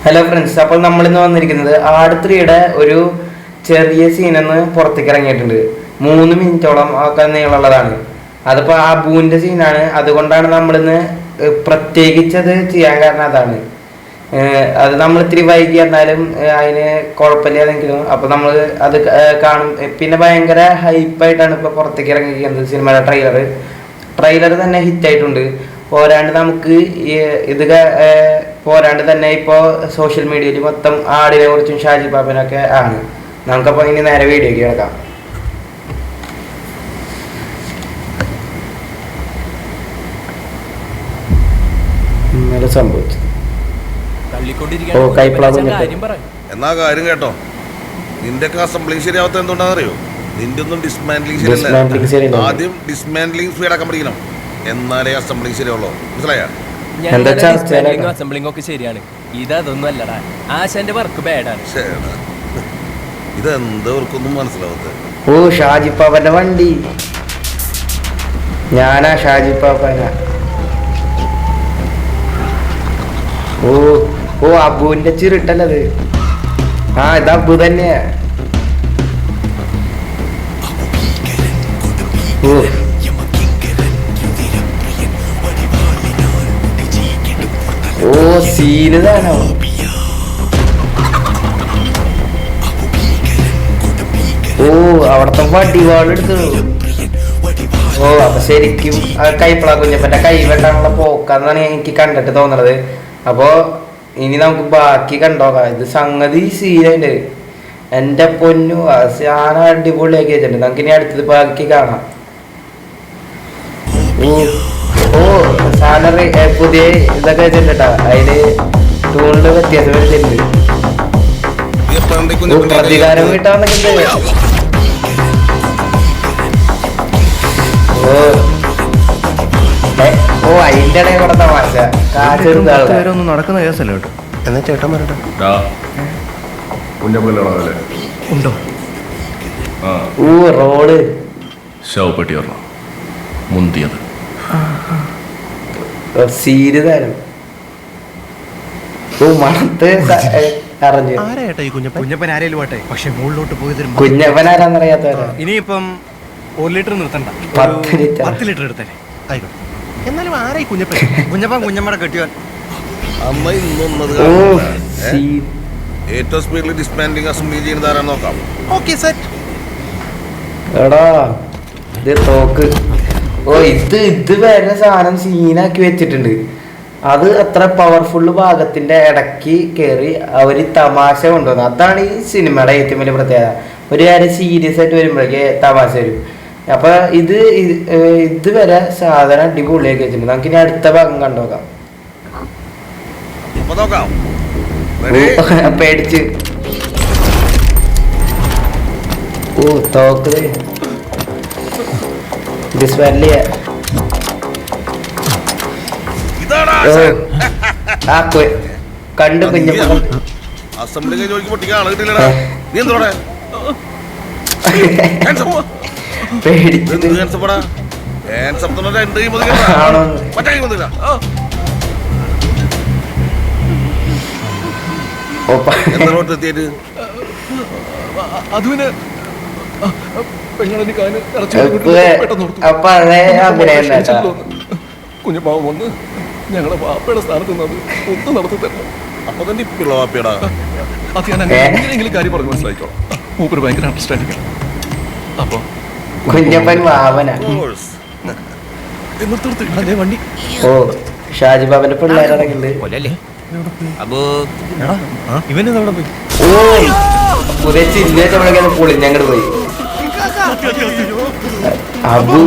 Hello friends, അപ്പോൾ നമ്മളിന്ന് വന്നിരിക്കുന്നത് ആട് 3യുടെ ഒരു ചെറിയ സീനെന്ന് പുറത്തേക്ക് ഇറങ്ങിയിട്ടുണ്ട്. 3 മിനിറ്റോളം ഒക്കെ നീളമുള്ളതാണ്. അതിപ്പോൾ അബുവിൻ്റെ സീനാണ്. അതുകൊണ്ടാണ് നമ്മളിന്ന് പ്രത്യേകിച്ചത് ചെയ്യാൻ കാരണം അതാണ്. അത് നമ്മൾ ഇത്തിരി വൈകി എന്നാലും അതിന് കുഴപ്പമില്ലാതെങ്കിലും അപ്പോൾ നമ്മൾ അത് കാണും. പിന്നെ ഭയങ്കര ഹൈപ്പായിട്ടാണ് ഇപ്പോൾ പുറത്തേക്ക് ഇറങ്ങിയിരിക്കുന്നത് സിനിമയുടെ ട്രെയിലർ തന്നെ ഹിറ്റായിട്ടുണ്ട്. പോരാണ്ട് നമുക്ക് ഇത് പോരാണ്ട് തന്നെ ഇപ്പോൾ സോഷ്യൽ മീഡിയയിൽ മൊത്തം ആടിനെ കുറിച്ചും ഷാജി പാപ്പനൊക്കെ ആണ്. നമുക്കപ്പോൾ ഇനി നേരെ വീഡിയോക്ക് കിടക്കാം. ഇന്നലെ സംഭവിച്ചു. എന്നാ കാര്യം കേട്ടോ, നിന്റെ അസംബ്ലിങ് ശരിയാവാത്ത എന്തുകൊണ്ടാണെന്നറിയോ? നിന്റെ ഒന്നും ഡിസ്മാൻഡ്ലിങ് ആദ്യം ഡിസ്മാൻഡ്ലിങ് സ്പീഡാക്കാൻ പഠിക്കണം, എന്നാലേ അസംബ്ലിങ് ശരിയാവുള്ളൂ. മനസ്സിലായോ? അസംബ്ലിംഗ് ഒക്കെ ശരിയാണ്, ഇതൊന്നും അല്ലടാ. ആശാന്റെ വർക്ക് ബാഡാണ്. ഇതെന്താ അവർക്കൊന്നും മനസ്സിലാവാത്ത? ഓ, ഷാജി പാപ്പന്റെ വണ്ടി. ഞാനാ ഷാജി പാപ്പന. ഓ ഓ, അബുവിന്റെ ചിറിട്ടല്ലത്. ആ, ഇത് അബു തന്നെയാ. ഓ ഓ, സീരിയസാണോ? ഓ, അവിടത്തെ വടിവാളെടുത്തു. ഓ, അപ്പൊ ശരിക്കും കൈപ്പള കുഞ്ഞപ്പന്റെ കൈ വെട്ടാനുള്ള പോക്കാന്നാണ് എനിക്ക് കണ്ടിട്ട് തോന്നുന്നത്. അപ്പോ ഇനി നമുക്ക് ബാക്കി കണ്ടോക്കാം. ഇത് സംഗതി സീനുണ്ട്. എന്റെ പൊന്നു, സാന അടിപൊളിയാക്കി വെച്ചിട്ടുണ്ട്. നമുക്ക് ഇനി അടുത്തത് ബാക്കി കാണാം. ഓ, സാലറി പുതിയ ഇതൊക്കെ വെച്ചിട്ടാ. അതില് ടൂണില് വ്യത്യാസം വരുന്നുണ്ട്. പ്രതികാരം കിട്ടാന്നൊക്കെ. ഓ, അതിന്റെ ഇടയിൽ കൂടെ തമാശ കാശൊന്നും നടക്കുന്ന കേസല്ല കേട്ടോ. എന്നാ ചേട്ടൻ പറയട്ടെ. ഉണ്ടോ? ഓ, റോഡ് ശവപ്പെട്ടി പറഞ്ഞോ മുന്തിയത് സീരിയസാണ്. ഓ, മണത്ത് അറിഞ്ഞു. കുഞ്ഞപ്പൻ ആരേലും പോട്ടെ, പക്ഷെ മുകളിലോട്ട് പോയത് കുഞ്ഞപ്പൻ ആരാന്നറിയാത്തവരാ. ഇനിയിപ്പം 1 ലിറ്റർ നിർത്തണ്ട, 10 ലിറ്റർ എടുത്തേ ആയിക്കോട്ടെ. എന്നാലും ആരായി കുഞ്ഞപ്പൻ? കുഞ്ഞമ്മടെ കെട്ടിയവൻ. അമ്മ ഇന്നൊന്നത് ഏറ്റവും സ്പീഡിൽ ഡിസ്മാൻഡ്ലിങ് അസംബ്ലി ചെയ്യുന്നത് ആരാന്ന് നോക്കാം. Okay set. എടാ, ഇത് തോക്ക്. ഓ, ഇത് വരെ സാധനം സീനാക്കി വെച്ചിട്ടുണ്ട്. അത് അത്ര പവർഫുള്ള് ഭാഗത്തിന്റെ ഇടയ്ക്ക് കയറി അവര് തമാശ കൊണ്ടുവന്നു. അതാണ് ഈ സിനിമയുടെ ഏറ്റവും വലിയ പ്രത്യേകത. ഒരു കാര്യം സീരിയസ് ആയിട്ട് വരുമ്പോഴേക്ക് തമാശ വരും. അപ്പൊ ഇതുവരെ സാധനം അടിപൊളിയാക്കി വെച്ചിട്ടുണ്ട്. നമുക്ക് ഇനി അടുത്ത ഭാഗം കണ്ടുനോക്കാം. പേടിച്ച്. ഓ, തോക്ക് ഡിസ്മാൻഡിൽ കണ്ടു കുഞ്ഞപ്പൻ. അസംബ്ലി ജോലിക്ക് പൊട്ടിക്കാൻ ആള് കിട്ടില്ലടാ. നീ എന്തോടെ കുഞ്ഞപ്പാവം വന്ന് ഞങ്ങളെ വാപ്പയുടെ സ്ഥാനത്ത് നിന്നത് ഒന്നും നടത്തി തരണം. അപ്പൊ തന്നെ ഇപ്പുള്ള വാപ്പയുടെ അത് ഞാൻ എങ്ങനെയെങ്കിലും കാര്യം പറഞ്ഞു മനസ്സിലായിക്കോളാം. മൂപ്പര് ഭയങ്കര അണ്ടർസ്റ്റാൻഡിങ് ആണ്. അപ്പൊ കുഞ്ഞപ്പൻ വാവന. വണ്ടി. ഓ, ഷാജി ബാബന്റെ പിള്ളേരടങ്ങിണ്ട്. ഇവനെവിടെ പോയി? ഓ, പുതിയ ചില്ലേറ്റ പൊളിഞ്ഞങ്ങോട്ട് പോയി. അബു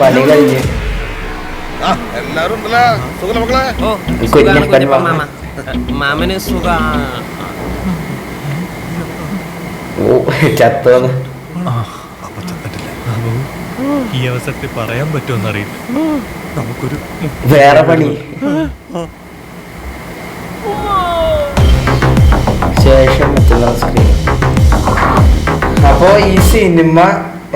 പണി കഴിഞ്ഞ്. എല്ലാരും ഉണ്ടല്ലോ. സുഖം മക്കളെ. കുഞ്ഞപ്പൻ മാമന് സുഖ. ഓ, ചത്തോന്ന്. ഈ അവസരത്തിൽ പറയാൻ പറ്റുമെന്നറിയില്ല. നമുക്കൊരു വേറെ പണി. ശേഷം സ്ക്രീൻ. അപ്പോ ഈ സിനിമ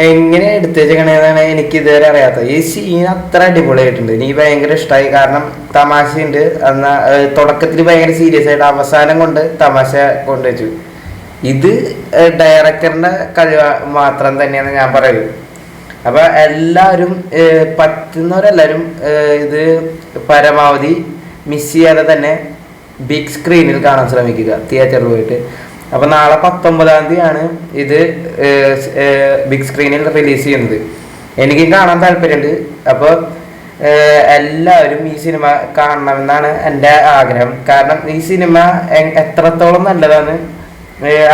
എങ്ങനെ എടുത്തു വെച്ചേക്കണേന്നാണ് എനിക്ക് ഇതുവരെ അറിയാത്തത്. ഈ സീൻ അത്ര അടിപൊളിയായിട്ടുണ്ട്, എനിക്ക് ഭയങ്കര ഇഷ്ടമായി. കാരണം തമാശയുണ്ട്, എന്നാ തുടക്കത്തിൽ ഭയങ്കര സീരിയസ് ആയിട്ട് അവസാനം കൊണ്ട് തമാശ കൊണ്ടുവച്ചു. ഇത് ഡയറക്ടറിന്റെ കഴിവ് മാത്രം തന്നെയാണ് ഞാൻ പറയുന്നത്. അപ്പൊ എല്ലാവരും പറ്റുന്നവരെല്ലാവരും ഇത് പരമാവധി മിസ് ചെയ്യാതെ തന്നെ ബിഗ് സ്ക്രീനിൽ കാണാൻ ശ്രമിക്കുക, തിയേറ്ററിൽ പോയിട്ട്. അപ്പൊ നാളെ 19-ാം തീയതിയാണ് ഇത് ബിഗ് സ്ക്രീനിൽ റിലീസ് ചെയ്യുന്നത്. എനിക്കും കാണാൻ താല്പര്യമുണ്ട്. അപ്പോൾ എല്ലാവരും ഈ സിനിമ കാണണമെന്നാണ് എൻ്റെ ആഗ്രഹം. കാരണം ഈ സിനിമ എത്രത്തോളം നല്ലതാണ്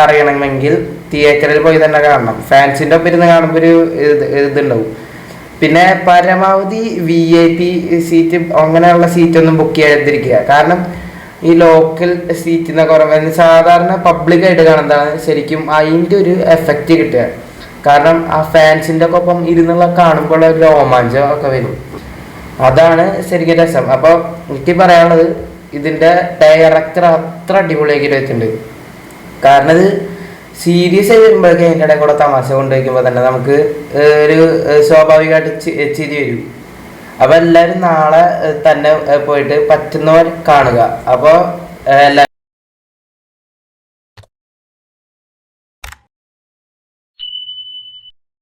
അറിയണമെങ്കിൽ തിയേറ്ററിൽ പോയി തന്നെ കാണണം. ഫാൻസിൻ്റെ ഒപ്പം ഇരുന്ന് കാണുമ്പോൾ ഒരു ഇതുണ്ടാവും. പിന്നെ പരമാവധി VIP സീറ്റ് അങ്ങനെയുള്ള സീറ്റൊന്നും ബുക്ക് ചെയ്യാതിരിക്കുക. കാരണം ഈ ലോക്കൽ സീറ്റിന് കുറവ്, സാധാരണ പബ്ലിക്കായിട്ട് കാണുന്നതാണ് ശരിക്കും അതിൻ്റെ ഒരു എഫക്റ്റ് കിട്ടുക. കാരണം ആ ഫാൻസിൻ്റെ ഒപ്പം ഇരുന്നുള്ള കാണുമ്പോൾ ഒരു രോമാഞ്ചം ഒക്കെ വരും. അതാണ് ശരിക്കും രസം. അപ്പോൾ എനിക്ക് പറയാനുള്ളത്, ഇതിൻ്റെ ഡയറക്ടർ അത്ര അടിപൊളിയാക്കിയിട്ട് വെച്ചിട്ടുണ്ട്. കാരണം ഇത് സീരിയസ് ആയി വരുമ്പോഴേക്കും അതിൻ്റെ ഇടയിൽ കൂടെ തമാശ കൊണ്ടുവയ്ക്കുമ്പോൾ തന്നെ നമുക്ക് ഒരു സ്വാഭാവികമായിട്ട് ചിരി വരും. അപ്പോൾ എല്ലാവരും നാളെ തന്നെ പോയിട്ട് പറ്റുന്നവർ കാണുക. അപ്പോൾ